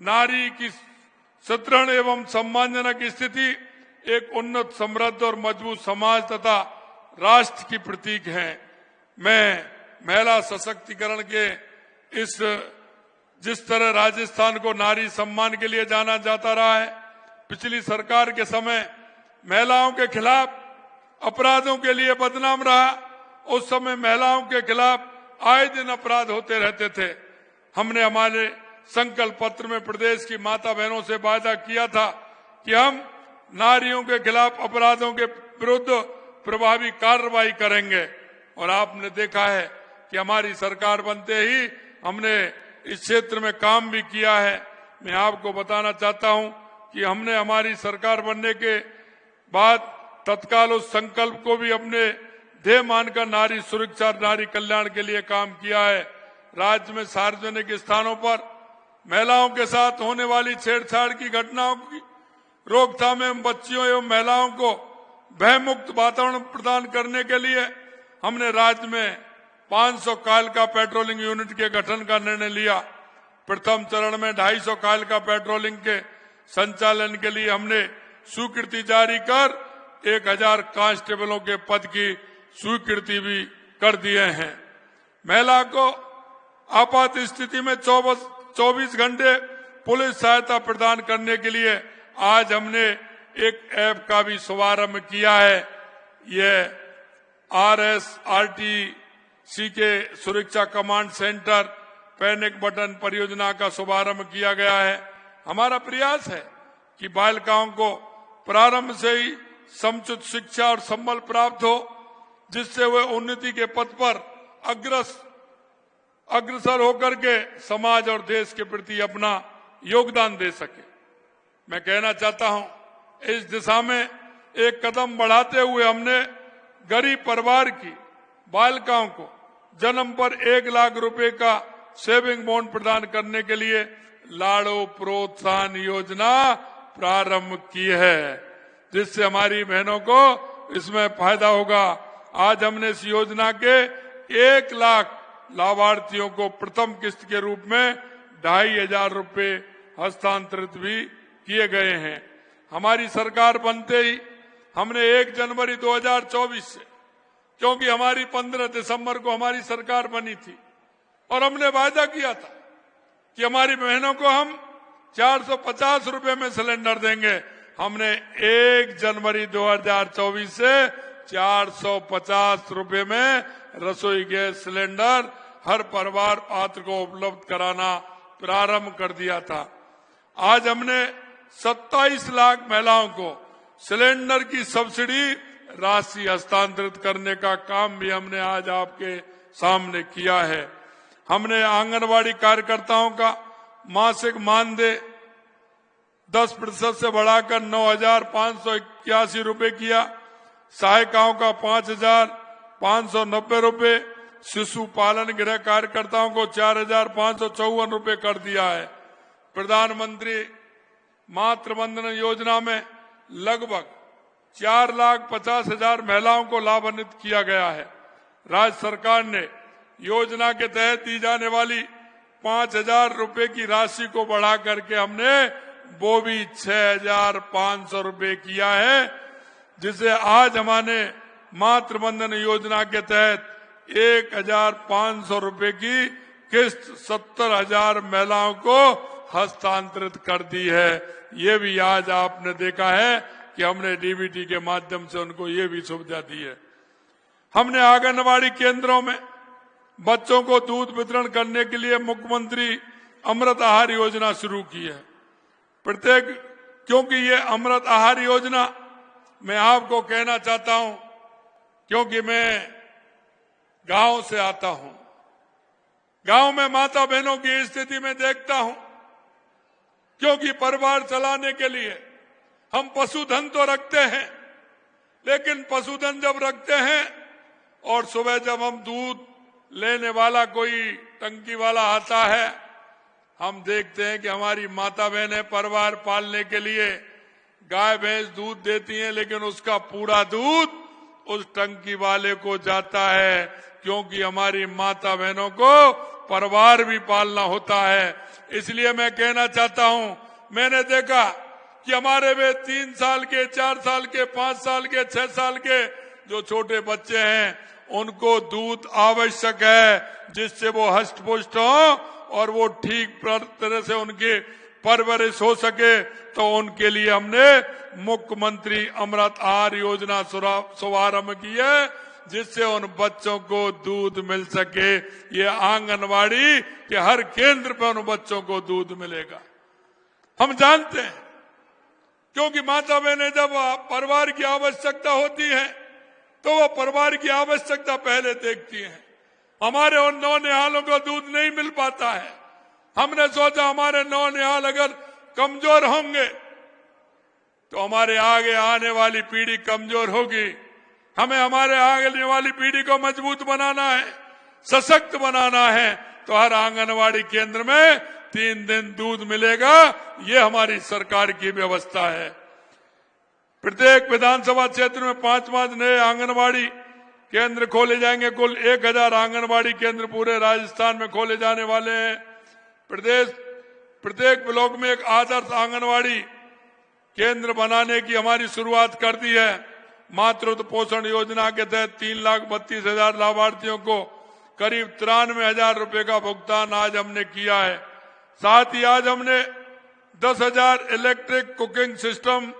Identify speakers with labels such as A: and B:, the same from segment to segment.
A: नारी की सुदृढ़ एवं सम्मानजनक स्थिति एक उन्नत, समृद्ध और मजबूत समाज तथा राष्ट्र की प्रतीक है। मैं महिला सशक्तिकरण के जिस तरह राजस्थान को नारी सम्मान के लिए जाना जाता रहा है, पिछली सरकार के समय महिलाओं के खिलाफ अपराधों के लिए बदनाम रहा। उस समय महिलाओं के खिलाफ आए दिन अपराध होते रहते थे। हमने हमारे संकल्प पत्र में प्रदेश की माता बहनों से वादा किया था कि हम नारियों के खिलाफ अपराधों के विरुद्ध प्रभावी कार्रवाई करेंगे, और आपने देखा है कि हमारी सरकार बनते ही हमने इस क्षेत्र में काम भी किया है। मैं आपको बताना चाहता हूं कि हमने हमारी सरकार बनने के बाद तत्काल उस संकल्प को भी अपने ध्येय मानकर नारी सुरक्षा और नारी कल्याण के लिए काम किया है। राज्य में सार्वजनिक स्थानों पर महिलाओं के साथ होने वाली छेड़छाड़ की घटनाओं की रोकथाम एवं बच्चियों एवं महिलाओं को भयमुक्त वातावरण प्रदान करने के लिए हमने राज्य में 500 कायल का पेट्रोलिंग यूनिट के गठन का निर्णय लिया। प्रथम चरण में 250 कायल का पेट्रोलिंग के संचालन के लिए हमने स्वीकृति जारी कर 1000 कांस्टेबलों के पद की स्वीकृति भी कर दिए हैं। महिला को आपात स्थिति में 24 घंटे पुलिस सहायता प्रदान करने के लिए आज हमने एक ऐप का भी शुभारंभ किया है। यह RSRTC के सुरक्षा कमांड सेंटर पैनिक बटन परियोजना का शुभारंभ किया गया है। हमारा प्रयास है कि बालिकाओं को प्रारंभ से ही समुचित शिक्षा और संबल प्राप्त हो, जिससे वे उन्नति के पथ पर अग्रसर होकर के समाज और देश के प्रति अपना योगदान दे सके। मैं कहना चाहता हूं, इस दिशा में एक कदम बढ़ाते हुए हमने गरीब परिवार की बालिकाओं को जन्म पर 1 लाख रुपए का सेविंग बॉन्ड प्रदान करने के लिए लाड़ो प्रोत्साहन योजना प्रारंभ की है, जिससे हमारी बहनों को इसमें फायदा होगा। आज हमने इस योजना के 1 लाख लाभार्थियों को प्रथम किस्त के रूप में 2500 रुपए हस्तांतरित भी किए गए हैं। हमारी सरकार बनते ही हमने 1 जनवरी 2024 से, क्योंकि हमारी 15 दिसंबर को हमारी सरकार बनी थी और हमने वादा किया था कि हमारी बहनों को हम 450 रुपए में सिलेंडर देंगे। हमने 1 जनवरी 2024 से 450 रुपए में रसोई गैस सिलेंडर हर परिवार पात्र को उपलब्ध कराना प्रारंभ कर दिया था। आज हमने 27 लाख महिलाओं को सिलेंडर की सब्सिडी राशि हस्तांतरित करने का काम भी हमने आज आपके सामने किया है। हमने आंगनवाड़ी कार्यकर्ताओं का मासिक मानदेय 10% से बढ़ाकर 9,581 रुपए किया। सहायिकाओं का 5,590 रुपए, शिशु पालन गृह कार्यकर्ताओं को 4,554 रुपए कर दिया है। प्रधानमंत्री मातृ वंदना योजना में लगभग 4,50,000 महिलाओं को लाभान्वित किया गया है। राज्य सरकार ने योजना के तहत दी जाने वाली 5,000 रुपए की राशि को बढ़ा करके हमने वो भी 6,500 रुपए किया है, जिसे आज हमारे मातृ वंदन योजना के तहत 1,500 रुपए की किस्त 70,000 महिलाओं को हस्तांतरित कर दी है। ये भी आज आपने देखा है कि हमने डीबीटी के माध्यम से उनको ये भी सुविधा दी है। हमने आंगनवाड़ी केंद्रों में बच्चों को दूध वितरण करने के लिए मुख्यमंत्री अमृत आहार योजना शुरू की है। क्योंकि ये अमृत आहार योजना, मैं आपको कहना चाहता हूं, क्योंकि मैं गांव से आता हूं, गांव में माता बहनों की स्थिति में देखता हूं, क्योंकि परिवार चलाने के लिए हम पशुधन तो रखते हैं, लेकिन पशुधन जब रखते हैं और सुबह जब हम दूध लेने वाला कोई टंकी वाला आता है, हम देखते हैं कि हमारी माता बहनें परिवार पालने के लिए गाय भैंस दूध देती हैं, लेकिन उसका पूरा दूध उस टंकी वाले को जाता है, क्योंकि हमारी माता बहनों को परिवार भी पालना होता है। इसलिए मैं कहना चाहता हूं, मैंने देखा कि हमारे वे 3 साल के, 4 साल के, 5 साल के, 6 साल के जो छोटे बच्चे हैं, उनको दूध आवश्यक है जिससे वो हष्ट पुष्ट हो और वो ठीक तरह से उनकी परवरिश हो सके। तो उनके लिए हमने मुख्यमंत्री अमृत आहार योजना शुभारंभ की है, जिससे उन बच्चों को दूध मिल सके। ये आंगनवाड़ी के हर केंद्र पर उन बच्चों को दूध मिलेगा। हम जानते हैं, क्योंकि माता बहनें जब परिवार की आवश्यकता होती है तो वो परिवार की आवश्यकता पहले देखती हैं। हमारे उन नौनिहालों को दूध नहीं मिल पाता है। हमने सोचा हमारे नौनिहाल अगर कमजोर होंगे तो हमारे आगे आने वाली पीढ़ी कमजोर होगी। हमें हमारे आगे वाली पीढ़ी को मजबूत बनाना है, सशक्त बनाना है। तो हर आंगनवाड़ी केंद्र में 3 दिन दूध मिलेगा। ये हमारी सरकार की व्यवस्था है। प्रत्येक विधानसभा क्षेत्र में 5 नए आंगनवाड़ी केंद्र खोले जाएंगे। कुल 1000 आंगनवाड़ी केंद्र पूरे राजस्थान में खोले जाने वाले हैं। प्रत्येक ब्लॉक में एक आदर्श आंगनवाड़ी केंद्र बनाने की हमारी शुरुआत कर दी है। मातृत्व पोषण योजना के तहत 3,32,000 लाभार्थियों को करीब 93,000 रुपए का भुगतान आज हमने किया है। साथ ही आज हमने 10,000 इलेक्ट्रिक कुकिंग सिस्टम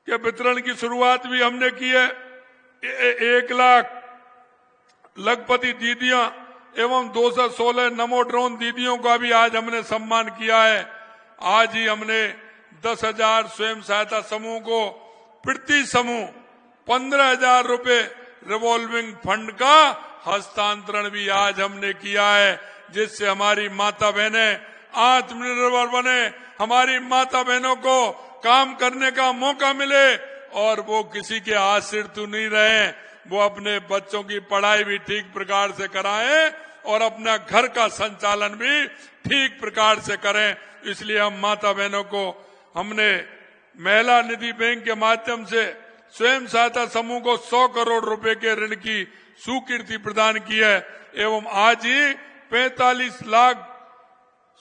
A: के वितरण की शुरुआत भी हमने की है। 1 लाख लखपति दीदियां एवं 216 नमो ड्रोन दीदियों का भी आज हमने सम्मान किया है। आज ही हमने 10,000 स्वयं सहायता समूह को प्रति समूह 15,000 रुपए रिवॉल्विंग फंड का हस्तांतरण भी आज हमने किया है, जिससे हमारी माता बहनें आत्मनिर्भर बने, हमारी माता बहनों को काम करने का मौका मिले और वो किसी के आश्रित नहीं रहे। वो अपने बच्चों की पढ़ाई भी ठीक प्रकार से कराएं और अपना घर का संचालन भी ठीक प्रकार से करें। इसलिए हम माता बहनों को हमने महिला निधि बैंक के माध्यम से स्वयं सहायता समूह को 100 करोड़ रुपए के ऋण की स्वीकृति प्रदान की है एवं आज ही 45 लाख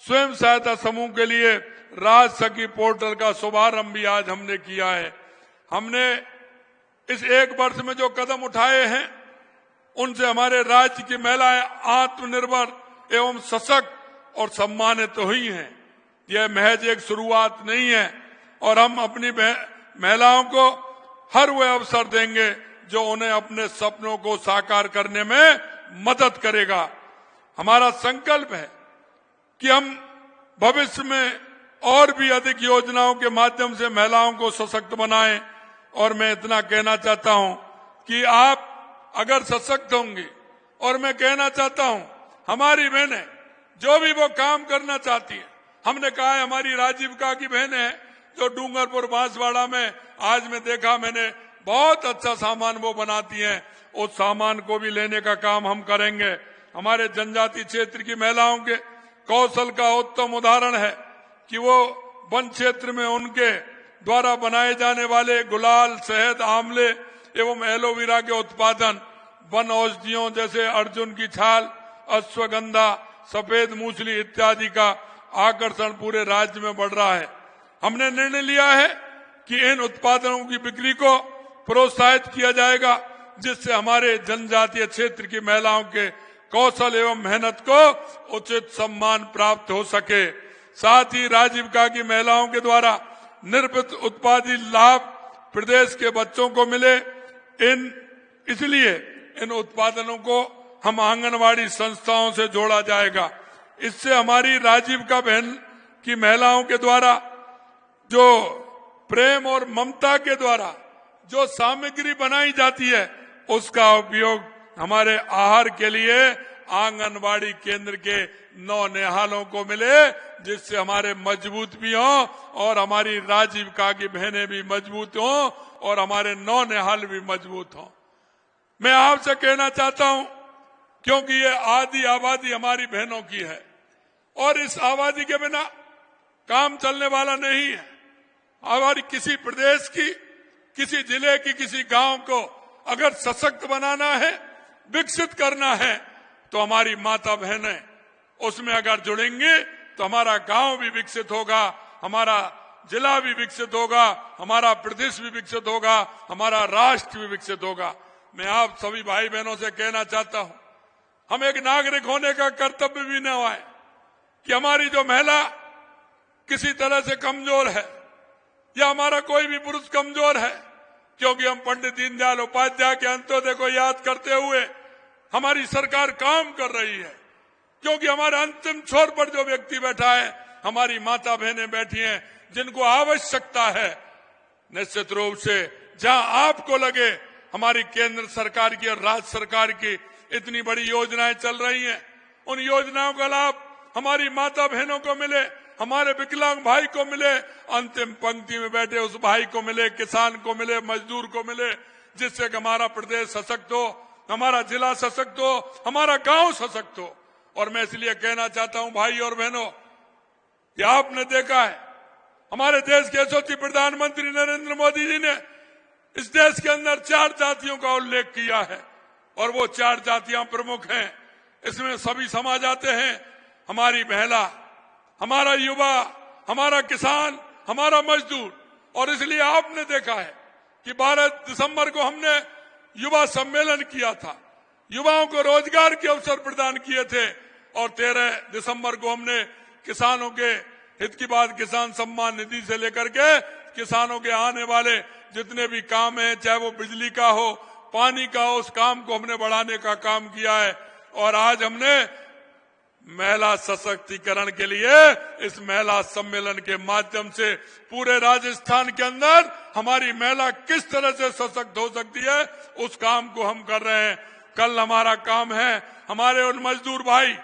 A: स्वयं सहायता समूह के लिए राज सखी पोर्टल का शुभारंभ भी आज हमने किया है। हमने इस 1 वर्ष में जो कदम उठाए हैं उनसे हमारे राज्य की महिलाएं आत्मनिर्भर एवं सशक्त और सम्मानित तो हुई हैं। यह महज एक शुरुआत नहीं है और हम अपनी महिलाओं को हर वह अवसर देंगे जो उन्हें अपने सपनों को साकार करने में मदद करेगा। हमारा संकल्प है कि हम भविष्य में और भी अधिक योजनाओं के माध्यम से महिलाओं को सशक्त बनाएं। और मैं इतना कहना चाहता हूं कि आप अगर सशक्त होंगे, और मैं कहना चाहता हूं हमारी बहनें जो भी वो काम करना चाहती है, हमने कहा है हमारी राजीविका की बहनें हैं जो डूंगरपुर बांसवाड़ा में आज मैं देखा, मैंने बहुत अच्छा सामान वो बनाती हैं। उस सामान को भी लेने का काम हम करेंगे। हमारे जनजाति क्षेत्र की महिलाओं के कौशल का उत्तम उदाहरण है कि वो वन क्षेत्र में उनके द्वारा बनाए जाने वाले गुलाल, शहद, आंवले एवं एलोवेरा के उत्पादन, वन औषधियों जैसे अर्जुन की छाल, अश्वगंधा, सफेद मूसली इत्यादि का आकर्षण पूरे राज्य में बढ़ रहा है। हमने निर्णय लिया है कि इन उत्पादनों की बिक्री को प्रोत्साहित किया जाएगा, जिससे हमारे जनजातीय क्षेत्र की महिलाओं के कौशल एवं मेहनत को उचित सम्मान प्राप्त हो सके। साथ ही राजीविका की महिलाओं के द्वारा निर्मित उत्पादित लाभ प्रदेश के बच्चों को मिले। इसलिए इन उत्पादनों को हम आंगनवाड़ी संस्थाओं से जोड़ा जाएगा। इससे हमारी राजीविका बहन की महिलाओं के द्वारा जो प्रेम और ममता के द्वारा जो सामग्री बनाई जाती है, उसका उपयोग हमारे आहार के लिए आंगनवाड़ी केंद्र के नौनिहालों को मिले, जिससे हमारे मजबूत भी हों और हमारी राजीविका की बहनें भी मजबूत हों और हमारे नौनिहाल भी मजबूत हों। मैं आपसे कहना चाहता हूं, क्योंकि ये आधी आबादी हमारी बहनों की है और इस आबादी के बिना काम चलने वाला नहीं है। हमारी किसी प्रदेश की, किसी जिले की, किसी गांव को अगर सशक्त बनाना है, विकसित करना है, तो हमारी माता बहनें उसमें अगर जुड़ेंगे तो हमारा गांव भी विकसित होगा, हमारा जिला भी विकसित होगा, हमारा प्रदेश भी विकसित होगा, हमारा राष्ट्र भी विकसित होगा। मैं आप सभी भाई बहनों से कहना चाहता हूं, हम एक नागरिक होने का कर्तव्य भी न आए कि हमारी जो महिला किसी तरह से कमजोर है या हमारा कोई भी पुरुष कमजोर है, क्योंकि हम पंडित दीनदयाल उपाध्याय के अंत्योदय को याद करते हुए हमारी सरकार काम कर रही है, क्योंकि हमारे अंतिम छोर पर जो व्यक्ति बैठा है, हमारी माता बहनें बैठी हैं जिनको आवश्यकता है। निश्चित रूप से जहां आपको लगे हमारी केंद्र सरकार की और राज्य सरकार की इतनी बड़ी योजनाएं चल रही हैं, उन योजनाओं का लाभ हमारी माता बहनों को मिले, हमारे विकलांग भाई को मिले, अंतिम पंक्ति में बैठे उस भाई को मिले, किसान को मिले, मजदूर को मिले, जिससे कि हमारा प्रदेश सशक्त हो, हमारा जिला सशक्त हो, हमारा गांव सशक्त हो। और मैं इसलिए कहना चाहता हूं भाई और बहनों कि आपने देखा है हमारे देश के यशस्वी प्रधानमंत्री नरेंद्र मोदी जी ने इस देश के अंदर 4 जातियों का उल्लेख किया है और वो 4 जातियां प्रमुख हैं। इसमें सभी समाज आते हैं, हमारी महिला, हमारा युवा, हमारा किसान, हमारा मजदूर। और इसलिए आपने देखा है कि 12 दिसंबर को हमने युवा सम्मेलन किया था, युवाओं को रोजगार के अवसर प्रदान किए थे, और 13 दिसंबर को हमने किसानों के हित की बात किसान सम्मान निधि से लेकर के किसानों के आने वाले जितने भी काम हैं, चाहे वो बिजली का हो, पानी का हो, उस काम को हमने बढ़ाने का काम किया है। और आज हमने महिला सशक्तिकरण के लिए इस महिला सम्मेलन के माध्यम से पूरे राजस्थान के अंदर हमारी महिला किस तरह से सशक्त हो सकती है, उस काम को हम कर रहे हैं। कल हमारा काम है हमारे उन मजदूर भाई,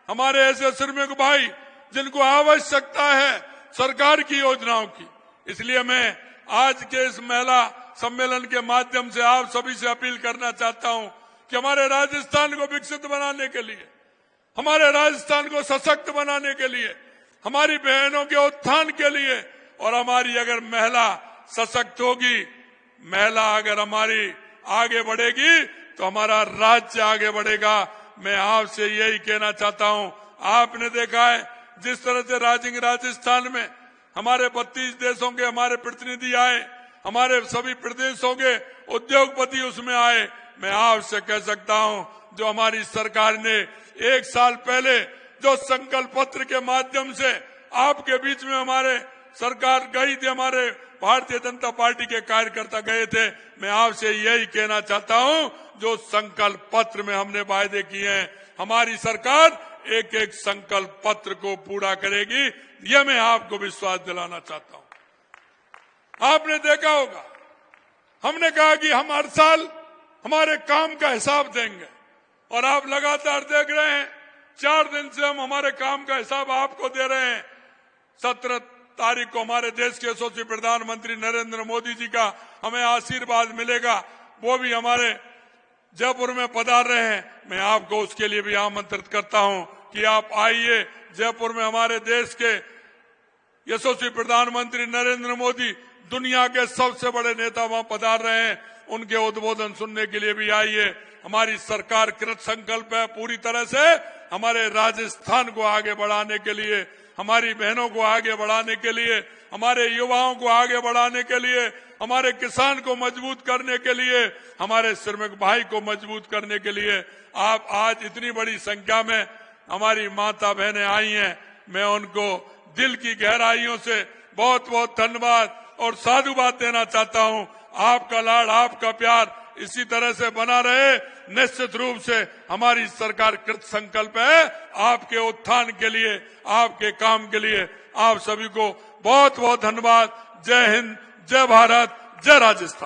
A: हमारे ऐसे श्रमिक भाई जिनको आवश्यकता है सरकार की योजनाओं की। इसलिए मैं आज के इस महिला सम्मेलन के माध्यम से आप सभी से अपील करना चाहता हूं कि हमारे राजस्थान को विकसित बनाने के लिए, हमारे राजस्थान को सशक्त बनाने के लिए, हमारी बहनों के उत्थान के लिए, और हमारी अगर महिला सशक्त होगी, महिला अगर हमारी आगे बढ़ेगी तो हमारा राज्य आगे बढ़ेगा। मैं आपसे यही कहना चाहता हूं, आपने देखा है जिस तरह से राजस्थान में हमारे 32 देशों के हमारे प्रतिनिधि आए, हमारे सभी प्रदेशों के उद्योगपति उसमें आए। मैं आपसे कह सकता हूं, जो हमारी सरकार ने 1 साल पहले जो संकल्प पत्र के माध्यम से आपके बीच में हमारे सरकार गई थी, हमारे भारतीय जनता पार्टी के कार्यकर्ता गए थे, मैं आपसे यही कहना चाहता हूं, जो संकल्प पत्र में हमने वायदे किए हैं, हमारी सरकार एक एक संकल्प पत्र को पूरा करेगी, यह मैं आपको विश्वास दिलाना चाहता हूं। आपने देखा होगा हमने कहा कि हम हर साल हमारे काम का हिसाब देंगे, और आप लगातार देख रहे हैं 4 दिन से हम हमारे काम का हिसाब आपको दे रहे हैं। 17 तारीख को हमारे देश के यशस्वी प्रधानमंत्री नरेंद्र मोदी जी का हमें आशीर्वाद मिलेगा, वो भी हमारे जयपुर में पधार रहे हैं। मैं आपको उसके लिए भी आमंत्रित करता हूं कि आप आइए। जयपुर में हमारे देश के यशस्वी प्रधानमंत्री नरेंद्र मोदी, दुनिया के सबसे बड़े नेता वहां पधार रहे हैं, उनके उद्बोधन सुनने के लिए भी आइए। हमारी सरकार कृत संकल्प है पूरी तरह से हमारे राजस्थान को आगे बढ़ाने के लिए, हमारी बहनों को आगे बढ़ाने के लिए, हमारे युवाओं को आगे बढ़ाने के लिए, हमारे किसान को मजबूत करने के लिए, हमारे श्रमिक भाई को मजबूत करने के लिए। आप आज इतनी बड़ी संख्या में हमारी माता बहनें आई हैं, मैं उनको दिल की गहराइयों से बहुत बहुत धन्यवाद और साधुवाद देना चाहता हूं। आपका लाड, आपका प्यार इसी तरह से बना रहे। निश्चित रूप से हमारी सरकार कृत संकल्प है आपके उत्थान के लिए, आपके काम के लिए। आप सभी को बहुत बहुत धन्यवाद। जय हिंद, जय भारत, जय राजस्थान।